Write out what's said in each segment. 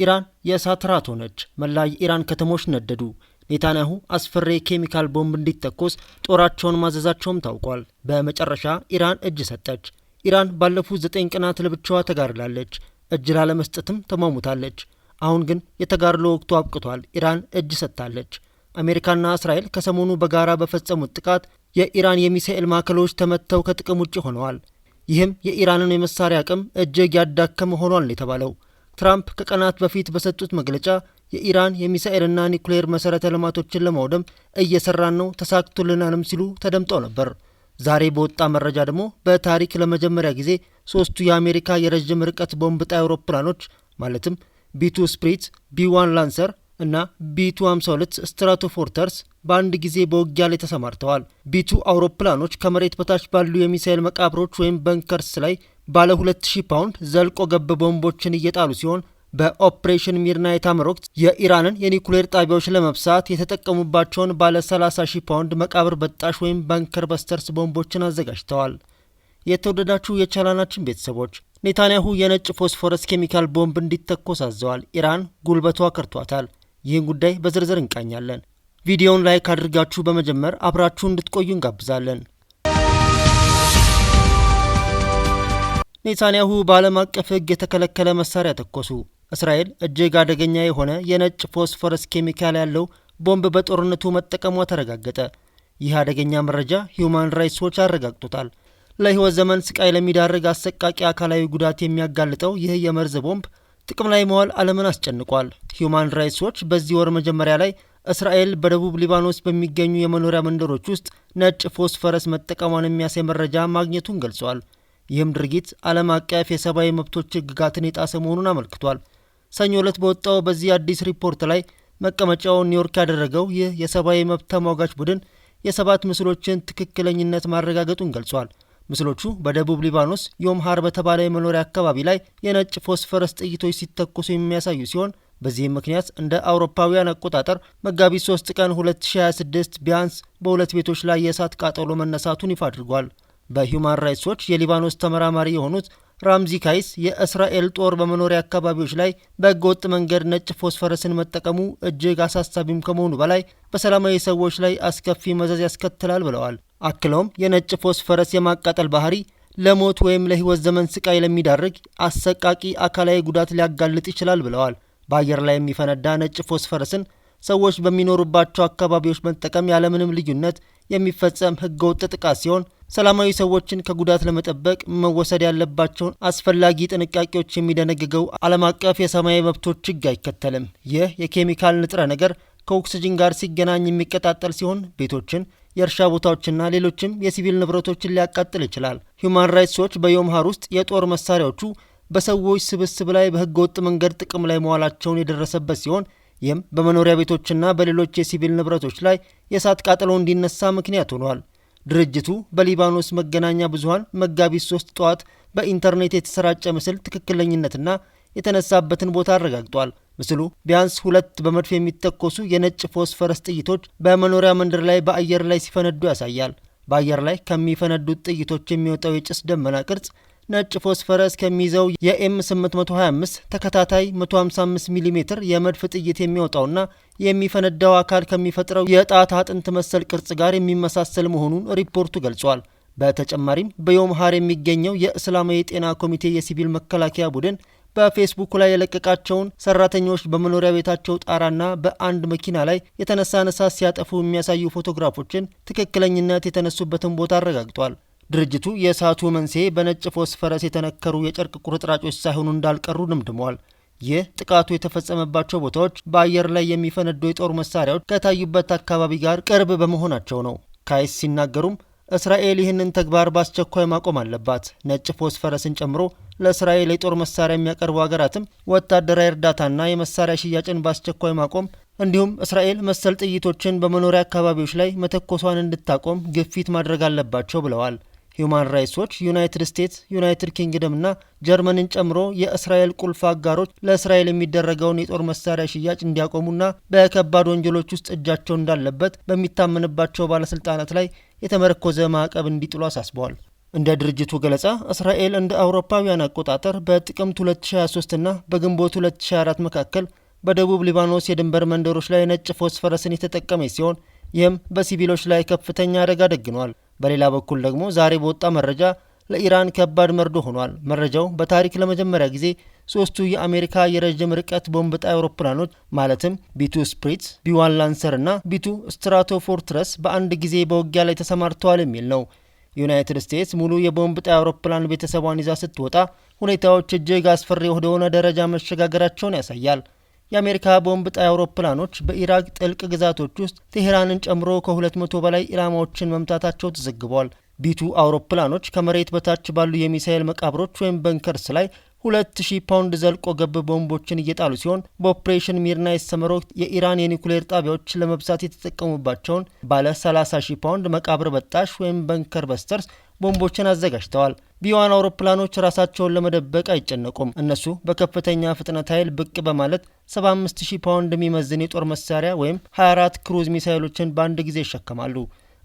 ኢራን የእሳት ራት ሆነች። መላ የኢራን ከተሞች ነደዱ። ኔታንያሁ አስፈሪ ኬሚካል ቦምብ እንዲተኮስ ጦራቸውን ማዘዛቸውም ታውቋል። በመጨረሻ ኢራን እጅ ሰጠች። ኢራን ባለፉት 9 ቀናት ለብቻዋ ተጋድላለች። እጅ ላለመስጠትም ተሟሙታለች። አሁን ግን የተጋድሎ ወቅቱ አብቅቷል። ኢራን እጅ ሰጥታለች። አሜሪካና እስራኤል ከሰሞኑ በጋራ በፈጸሙት ጥቃት የኢራን የሚሳኤል ማዕከሎች ተመተው ከጥቅም ውጭ ሆነዋል። ይህም የኢራንን የመሳሪያ አቅም እጅግ ያዳከመ ሆኗል የተባለው ትራምፕ ከቀናት በፊት በሰጡት መግለጫ የኢራን የሚሳኤልና ኒውክሌር መሰረተ ልማቶችን ለማውደም እየሰራን ነው፣ ተሳክቶልናልም ሲሉ ተደምጠው ነበር። ዛሬ በወጣ መረጃ ደግሞ በታሪክ ለመጀመሪያ ጊዜ 3ቱ የአሜሪካ የረዥም ርቀት ቦምብ ጣይ አውሮፕላኖች ማለትም ቢ2 ስፕሪት፣ ቢ1 ላንሰር እና ቢ252 ስትራቶፎርተርስ በአንድ ጊዜ በውጊያ ላይ ተሰማርተዋል። ቢ2 አውሮፕላኖች ከመሬት በታች ባሉ የሚሳኤል መቃብሮች ወይም በንከርስ ላይ ባለ 2000 ፓውንድ ዘልቆ ገብ ቦምቦችን እየጣሉ ሲሆን በኦፕሬሽን ሚድናይት አመር ወቅት የኢራንን የኒውክሌር ጣቢያዎች ለመብሳት የተጠቀሙባቸውን ባለ 30,000 ፓውንድ መቃብር በጣሽ ወይም ባንከር በስተርስ ቦምቦችን አዘጋጅተዋል። የተወደዳችሁ የቻናላችን ቤተሰቦች ኔታንያሁ የነጭ ፎስፎረስ ኬሚካል ቦምብ እንዲተኮስ አዘዋል። ኢራን ጉልበቷ ከርቷታል። ይህን ጉዳይ በዝርዝር እንቃኛለን። ቪዲዮውን ላይክ አድርጋችሁ በመጀመር አብራችሁ እንድትቆዩ እንጋብዛለን። ኔታንያሁ በዓለም አቀፍ ሕግ የተከለከለ መሳሪያ ተኮሱ። እስራኤል እጅግ አደገኛ የሆነ የነጭ ፎስፎረስ ኬሚካል ያለው ቦምብ በጦርነቱ መጠቀሟ ተረጋገጠ። ይህ አደገኛ መረጃ ሂዩማን ራይትስ ዎች አረጋግጦታል። ለሕይወት ዘመን ስቃይ ለሚዳርግ አሰቃቂ አካላዊ ጉዳት የሚያጋልጠው ይህ የመርዝ ቦምብ ጥቅም ላይ መዋል ዓለምን አስጨንቋል። ሂዩማን ራይትስ ዎች በዚህ ወር መጀመሪያ ላይ እስራኤል በደቡብ ሊባኖስ በሚገኙ የመኖሪያ መንደሮች ውስጥ ነጭ ፎስፈረስ መጠቀሟን የሚያሳይ መረጃ ማግኘቱን ገልጿል። ይህም ድርጊት ዓለም አቀፍ የሰብአዊ መብቶች ሕግጋትን የጣሰ መሆኑን አመልክቷል። ሰኞ ዕለት በወጣው በዚህ አዲስ ሪፖርት ላይ መቀመጫውን ኒውዮርክ ያደረገው ይህ የሰብአዊ መብት ተሟጋች ቡድን የ7 ምስሎችን ትክክለኝነት ማረጋገጡን ገልጿል። ምስሎቹ በደቡብ ሊባኖስ ዮም ሃር በተባለ የመኖሪያ አካባቢ ላይ የነጭ ፎስፈረስ ጥይቶች ሲተኮሱ የሚያሳዩ ሲሆን በዚህም ምክንያት እንደ አውሮፓውያን አቆጣጠር መጋቢት 3 ቀን 2026 ቢያንስ በ2 ቤቶች ላይ የእሳት ቃጠሎ መነሳቱን ይፋ አድርጓል። በሂዩማን ራይትስ ዎች የሊባኖስ ተመራማሪ የሆኑት ራምዚ ካይስ የእስራኤል ጦር በመኖሪያ አካባቢዎች ላይ በህገወጥ መንገድ ነጭ ፎስፈረስን መጠቀሙ እጅግ አሳሳቢም ከመሆኑ በላይ በሰላማዊ ሰዎች ላይ አስከፊ መዘዝ ያስከትላል ብለዋል። አክለውም የነጭ ፎስፈረስ የማቃጠል ባህሪ ለሞት ወይም ለህይወት ዘመን ስቃይ ለሚዳርግ አሰቃቂ አካላዊ ጉዳት ሊያጋልጥ ይችላል ብለዋል። በአየር ላይ የሚፈነዳ ነጭ ፎስፈረስን ሰዎች በሚኖሩባቸው አካባቢዎች መጠቀም ያለምንም ልዩነት የሚፈጸም ህገወጥ ጥቃት ሲሆን ሰላማዊ ሰዎችን ከጉዳት ለመጠበቅ መወሰድ ያለባቸውን አስፈላጊ ጥንቃቄዎች የሚደነግገው ዓለም አቀፍ የሰብአዊ መብቶች ህግ አይከተልም። ይህ የኬሚካል ንጥረ ነገር ከኦክስጅን ጋር ሲገናኝ የሚቀጣጠል ሲሆን ቤቶችን፣ የእርሻ ቦታዎችና ሌሎችም የሲቪል ንብረቶችን ሊያቃጥል ይችላል። ሂዩማን ራይትስ ዎች በዮም ሃር ውስጥ የጦር መሳሪያዎቹ በሰዎች ስብስብ ላይ በህገወጥ መንገድ ጥቅም ላይ መዋላቸውን የደረሰበት ሲሆን ይህም በመኖሪያ ቤቶችና በሌሎች የሲቪል ንብረቶች ላይ የእሳት ቃጠሎ እንዲነሳ ምክንያት ሆኗል። ድርጅቱ በሊባኖስ መገናኛ ብዙኃን መጋቢት 3 ጠዋት በኢንተርኔት የተሰራጨ ምስል ትክክለኝነትና የተነሳበትን ቦታ አረጋግጧል። ምስሉ ቢያንስ 2 በመድፍ የሚተኮሱ የነጭ ፎስፈረስ ጥይቶች በመኖሪያ መንደር ላይ በአየር ላይ ሲፈነዱ ያሳያል። በአየር ላይ ከሚፈነዱት ጥይቶች የሚወጣው የጭስ ደመና ቅርጽ ነጭ ፎስፈረስ ከሚይዘው የኤም 825 ተከታታይ 155 ሚሜ የመድፍ ጥይት የሚወጣውና የሚፈነዳው አካል ከሚፈጥረው የጣት አጥንት መሰል ቅርጽ ጋር የሚመሳሰል መሆኑን ሪፖርቱ ገልጿል። በተጨማሪም በዮም ሃር የሚገኘው የእስላማዊ የጤና ኮሚቴ የሲቪል መከላከያ ቡድን በፌስቡክ ላይ የለቀቃቸውን ሰራተኞች በመኖሪያ ቤታቸው ጣራና በአንድ መኪና ላይ የተነሳ ነሳት ሲያጠፉ የሚያሳዩ ፎቶግራፎችን ትክክለኝነት የተነሱበትን ቦታ አረጋግጧል። ድርጅቱ የእሳቱ መንስኤ በነጭ ፎስፈረስ የተነከሩ የጨርቅ ቁርጥራጮች ሳይሆኑ እንዳልቀሩ ደምድመዋል። ይህ ጥቃቱ የተፈጸመባቸው ቦታዎች በአየር ላይ የሚፈነዱ የጦር መሳሪያዎች ከታዩበት አካባቢ ጋር ቅርብ በመሆናቸው ነው። ካይስ ሲናገሩም እስራኤል ይህንን ተግባር በአስቸኳይ ማቆም አለባት። ነጭ ፎስፈረስን ጨምሮ ለእስራኤል የጦር መሳሪያ የሚያቀርቡ ሀገራትም ወታደራዊ እርዳታና የመሳሪያ ሽያጭን በአስቸኳይ ማቆም እንዲሁም እስራኤል መሰል ጥይቶችን በመኖሪያ አካባቢዎች ላይ መተኮሷን እንድታቆም ግፊት ማድረግ አለባቸው ብለዋል። ሂዩማን ራይትስ ዎች ዩናይትድ ስቴትስ፣ ዩናይትድ ኪንግደም እና ጀርመንን ጨምሮ የእስራኤል ቁልፍ አጋሮች ለእስራኤል የሚደረገውን የጦር መሳሪያ ሽያጭ እንዲያቆሙና በከባድ ወንጀሎች ውስጥ እጃቸው እንዳለበት በሚታመንባቸው ባለስልጣናት ላይ የተመረኮዘ ማዕቀብ እንዲጥሉ አሳስበዋል። እንደ ድርጅቱ ገለጻ እስራኤል እንደ አውሮፓውያን አቆጣጠር በጥቅምት 2023 እና በግንቦት 2024 መካከል በደቡብ ሊባኖስ የድንበር መንደሮች ላይ ነጭ ፎስፈረስን የተጠቀመች ሲሆን ይህም በሲቪሎች ላይ ከፍተኛ አደጋ ደግኗል። በሌላ በኩል ደግሞ ዛሬ በወጣ መረጃ ለኢራን ከባድ መርዶ ሆኗል። መረጃው በታሪክ ለመጀመሪያ ጊዜ ሶስቱ የአሜሪካ የረዥም ርቀት ቦምብ ጣይ አውሮፕላኖች ማለትም ቢቱ ስፕሪት፣ ቢ1 ላንሰር እና ቢቱ ስትራቶ ፎርትረስ በአንድ ጊዜ በውጊያ ላይ ተሰማርተዋል የሚል ነው። ዩናይትድ ስቴትስ ሙሉ የቦምብ ጣይ አውሮፕላን ቤተሰቧን ይዛ ስትወጣ ሁኔታዎች እጅግ አስፈሪ ወደሆነ ደረጃ መሸጋገራቸውን ያሳያል። የአሜሪካ ቦምብ ጣይ አውሮፕላኖች በኢራቅ ጥልቅ ግዛቶች ውስጥ ቴሄራንን ጨምሮ ከ200 በላይ ኢላማዎችን መምታታቸው ተዘግቧል። ቢቱ አውሮፕላኖች ከመሬት በታች ባሉ የሚሳኤል መቃብሮች ወይም በንከርስ ላይ 2000 ፓውንድ ዘልቆ ገብ ቦምቦችን እየጣሉ ሲሆን በኦፕሬሽን ሚርና የተሰመረው የኢራን የኒኩሌር ጣቢያዎች ለመብሳት የተጠቀሙባቸውን ባለ 30,000 ፓውንድ መቃብር በጣሽ ወይም በንከር በስተርስ ቦምቦችን አዘጋጅተዋል። ቢ1 አውሮፕላኖች ራሳቸውን ለመደበቅ አይጨነቁም። እነሱ በከፍተኛ ፍጥነት ኃይል ብቅ በማለት 75000 ፓውንድ የሚመዝን የጦር መሳሪያ ወይም 24 ክሩዝ ሚሳይሎችን በአንድ ጊዜ ይሸከማሉ።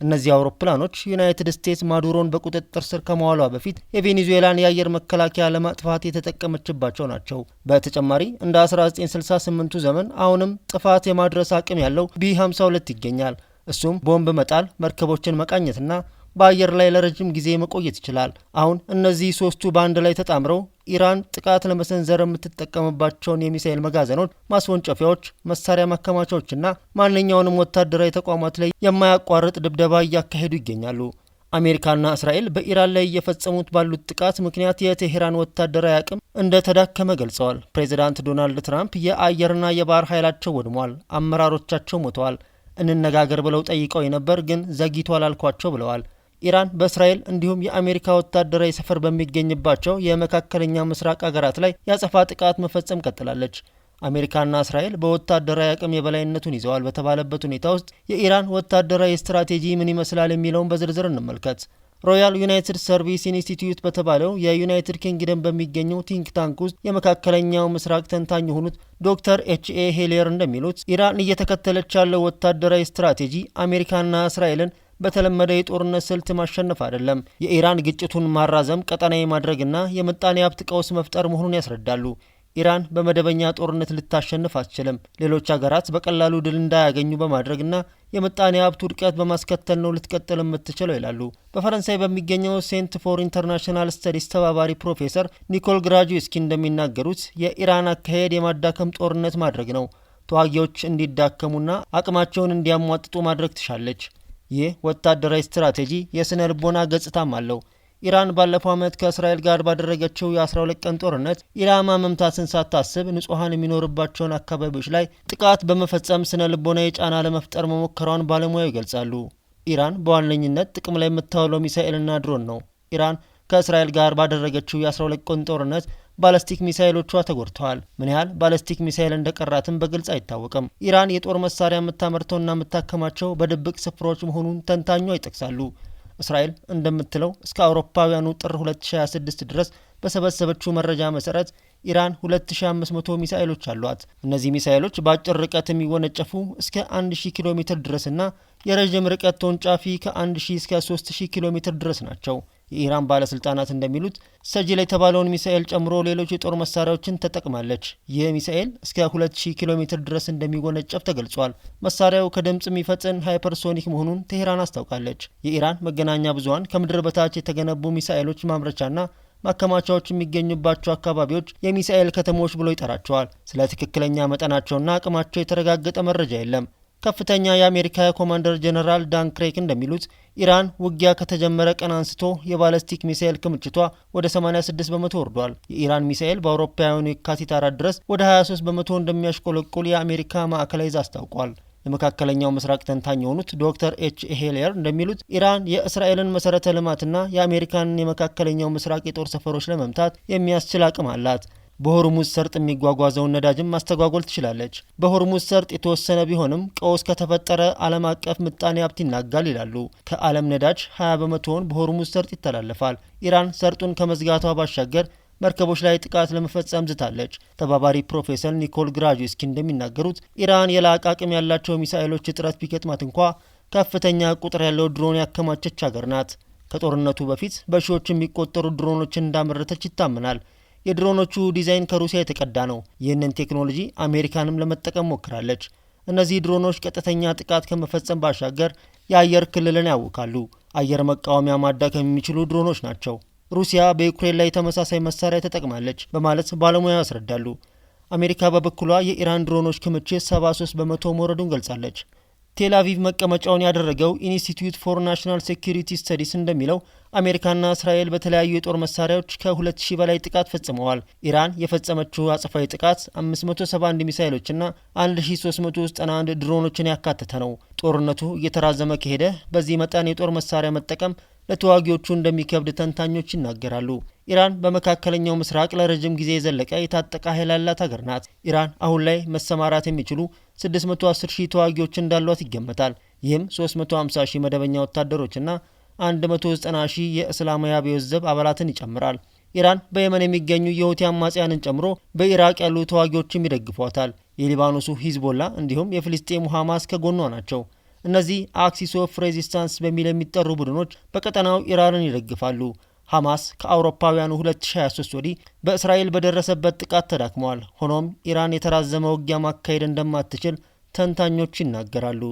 እነዚህ አውሮፕላኖች ዩናይትድ ስቴትስ ማዱሮን በቁጥጥር ስር ከመዋሏ በፊት የቬኔዙዌላን የአየር መከላከያ ለማጥፋት የተጠቀመችባቸው ናቸው። በተጨማሪ እንደ 1968ቱ ዘመን አሁንም ጥፋት የማድረስ አቅም ያለው ቢ52 ይገኛል። እሱም ቦምብ መጣል፣ መርከቦችን መቃኘትና በአየር ላይ ለረጅም ጊዜ መቆየት ይችላል። አሁን እነዚህ ሶስቱ በአንድ ላይ ተጣምረው ኢራን ጥቃት ለመሰንዘር የምትጠቀምባቸውን የሚሳኤል መጋዘኖች፣ ማስወንጨፊያዎች፣ መሳሪያ ማከማቻዎችና ማንኛውንም ወታደራዊ ተቋማት ላይ የማያቋርጥ ድብደባ እያካሄዱ ይገኛሉ። አሜሪካና እስራኤል በኢራን ላይ እየፈጸሙት ባሉት ጥቃት ምክንያት የቴሄራን ወታደራዊ አቅም እንደተዳከመ ገልጸዋል። ፕሬዚዳንት ዶናልድ ትራምፕ የአየርና የባህር ኃይላቸው ወድሟል፣ አመራሮቻቸው ሞተዋል፣ እንነጋገር ብለው ጠይቀው የነበር ግን ዘግይቷል አልኳቸው ብለዋል። ኢራን በእስራኤል እንዲሁም የአሜሪካ ወታደራዊ ሰፈር በሚገኝባቸው የመካከለኛ ምስራቅ አገራት ላይ ያጸፋ ጥቃት መፈጸም ቀጥላለች። አሜሪካና እስራኤል በወታደራዊ አቅም የበላይነቱን ይዘዋል በተባለበት ሁኔታ ውስጥ የኢራን ወታደራዊ ስትራቴጂ ምን ይመስላል የሚለውን በዝርዝር እንመልከት። ሮያል ዩናይትድ ሰርቪስ ኢንስቲትዩት በተባለው የዩናይትድ ኪንግደም በሚገኘው ቲንክ ታንክ ውስጥ የመካከለኛው ምስራቅ ተንታኝ የሆኑት ዶክተር ኤችኤ ሄሊየር እንደሚሉት ኢራን እየተከተለች ያለው ወታደራዊ ስትራቴጂ አሜሪካና እስራኤልን በተለመደ የጦርነት ስልት ማሸነፍ አይደለም፣ የኢራን ግጭቱን ማራዘም፣ ቀጠናዊ ማድረግና የምጣኔ ሀብት ቀውስ መፍጠር መሆኑን ያስረዳሉ። ኢራን በመደበኛ ጦርነት ልታሸንፍ አትችልም፣ ሌሎች ሀገራት በቀላሉ ድል እንዳያገኙ በማድረግና የምጣኔ ሀብት ውድቀት በማስከተል ነው ልትቀጥል የምትችለው ይላሉ። በፈረንሳይ በሚገኘው ሴንት ፎር ኢንተርናሽናል ስተዲስ ተባባሪ ፕሮፌሰር ኒኮል ግራጁስኪ እንደሚናገሩት የኢራን አካሄድ የማዳከም ጦርነት ማድረግ ነው። ተዋጊዎች እንዲዳከሙና አቅማቸውን እንዲያሟጥጡ ማድረግ ትሻለች። ይህ ወታደራዊ ስትራቴጂ የስነ ልቦና ገጽታም አለው። ኢራን ባለፈው ዓመት ከእስራኤል ጋር ባደረገችው የ12 ቀን ጦርነት ኢላማ መምታትን ሳታስብ ንጹሐን የሚኖርባቸውን አካባቢዎች ላይ ጥቃት በመፈጸም ስነ ልቦናዊ ጫና ለመፍጠር መሞከሯን ባለሙያው ይገልጻሉ። ኢራን በዋነኝነት ጥቅም ላይ የምታውለው ሚሳኤልና ድሮን ነው። ኢራን ከእስራኤል ጋር ባደረገችው የ12 ቀን ጦርነት ባለስቲክ ሚሳኤሎቿ ተጎድተዋል። ምን ያህል ባለስቲክ ሚሳኤል እንደቀራትም በግልጽ አይታወቅም። ኢራን የጦር መሳሪያ የምታመርተውና የምታከማቸው በድብቅ ስፍራዎች መሆኑን ተንታኟ ይጠቅሳሉ። እስራኤል እንደምትለው እስከ አውሮፓውያኑ ጥር 2026 ድረስ በሰበሰበችው መረጃ መሰረት ኢራን 2500 ሚሳኤሎች አሏት። እነዚህ ሚሳኤሎች በአጭር ርቀት የሚወነጨፉ እስከ 1000 ኪሎ ሜትር ድረስና የረዥም ርቀት ተወንጫፊ ከ1000 እስከ 3000 ኪሎ ሜትር ድረስ ናቸው። የኢራን ባለስልጣናት እንደሚሉት ሰጅል የተባለውን ሚሳኤል ጨምሮ ሌሎች የጦር መሳሪያዎችን ተጠቅማለች። ይህ ሚሳኤል እስከ 2000 ኪሎ ሜትር ድረስ እንደሚወነጨፍ ተገልጿል። መሳሪያው ከድምጽ የሚፈጥን ሃይፐርሶኒክ መሆኑን ቴሄራን አስታውቃለች። የኢራን መገናኛ ብዙኃን ከምድር በታች የተገነቡ ሚሳኤሎች ማምረቻና ማከማቻዎች የሚገኙባቸው አካባቢዎች የሚሳኤል ከተሞች ብሎ ይጠራቸዋል። ስለ ትክክለኛ መጠናቸውና አቅማቸው የተረጋገጠ መረጃ የለም። ከፍተኛ የአሜሪካ ኮማንደር ጀነራል ዳን ክሬክ እንደሚሉት ኢራን ውጊያ ከተጀመረ ቀን አንስቶ የባለስቲክ ሚሳኤል ክምችቷ ወደ 86 በመቶ ወርዷል። የኢራን ሚሳኤል በአውሮፓውያኑ የካቲት 4 ድረስ ወደ 23 በመቶ እንደሚያሽቆለቁል የአሜሪካ ማዕከላዊ ዕዝ አስታውቋል። የመካከለኛው ምስራቅ ተንታኝ የሆኑት ዶክተር ኤች ሄሊየር እንደሚሉት ኢራን የእስራኤልን መሰረተ ልማትና የአሜሪካንን የመካከለኛው ምስራቅ የጦር ሰፈሮች ለመምታት የሚያስችል አቅም አላት። በሆርሙዝ ሰርጥ የሚጓጓዘውን ነዳጅም ማስተጓጎል ትችላለች። በሆርሙዝ ሰርጥ የተወሰነ ቢሆንም ቀውስ ከተፈጠረ ዓለም አቀፍ ምጣኔ ሀብት ይናጋል ይላሉ። ከዓለም ነዳጅ 20 በመቶውን በሆርሙዝ ሰርጥ ይተላለፋል። ኢራን ሰርጡን ከመዝጋቷ ባሻገር መርከቦች ላይ ጥቃት ለመፈጸም ዝታለች። ተባባሪ ፕሮፌሰር ኒኮል ግራጁስኪ እንደሚናገሩት ኢራን የላቀ አቅም ያላቸው ሚሳኤሎች እጥረት ቢገጥማት እንኳ ከፍተኛ ቁጥር ያለው ድሮን ያከማቸች ሀገር ናት። ከጦርነቱ በፊት በሺዎች የሚቆጠሩ ድሮኖችን እንዳመረተች ይታመናል። የድሮኖቹ ዲዛይን ከሩሲያ የተቀዳ ነው። ይህንን ቴክኖሎጂ አሜሪካንም ለመጠቀም ሞክራለች። እነዚህ ድሮኖች ቀጥተኛ ጥቃት ከመፈጸም ባሻገር የአየር ክልልን ያውካሉ። አየር መቃወሚያ ማዳከም የሚችሉ ድሮኖች ናቸው። ሩሲያ በዩክሬን ላይ ተመሳሳይ መሳሪያ ተጠቅማለች በማለት ባለሙያ ያስረዳሉ። አሜሪካ በበኩሏ የኢራን ድሮኖች ክምችት 73 በመቶ መውረዱን ገልጻለች። ቴል አቪቭ መቀመጫውን ያደረገው ኢንስቲትዩት ፎር ናሽናል ሴኩሪቲ ስተዲስ እንደሚለው አሜሪካና እስራኤል በተለያዩ የጦር መሳሪያዎች ከ2000 በላይ ጥቃት ፈጽመዋል። ኢራን የፈጸመችው አጸፋዊ ጥቃት 571 ሚሳይሎችና 1391 ድሮኖችን ያካተተ ነው። ጦርነቱ እየተራዘመ ከሄደ በዚህ መጠን የጦር መሳሪያ መጠቀም ለተዋጊዎቹ እንደሚከብድ ተንታኞች ይናገራሉ። ኢራን በመካከለኛው ምስራቅ ለረጅም ጊዜ የዘለቀ የታጠቀ ኃይል ያላት ሀገር ናት። ኢራን አሁን ላይ መሰማራት የሚችሉ 610 ሺህ ተዋጊዎች እንዳሏት ይገመታል። ይህም 350 ሺህ መደበኛ ወታደሮችና 190 ሺህ የእስላማዊ አብዮት ዘብ አባላትን ይጨምራል። ኢራን በየመን የሚገኙ የሁቲ አማጽያንን ጨምሮ በኢራቅ ያሉ ተዋጊዎችም ይደግፏታል። የሊባኖሱ ሂዝቦላ እንዲሁም የፍልስጤሙ ሐማስ ከጎኗ ናቸው። እነዚህ አክሲስ ኦፍ ሬዚስታንስ በሚል የሚጠሩ ቡድኖች በቀጠናው ኢራንን ይደግፋሉ። ሐማስ ከአውሮፓውያኑ 2023 ወዲህ በእስራኤል በደረሰበት ጥቃት ተዳክመዋል። ሆኖም ኢራን የተራዘመ ውጊያ ማካሄድ እንደማትችል ተንታኞች ይናገራሉ።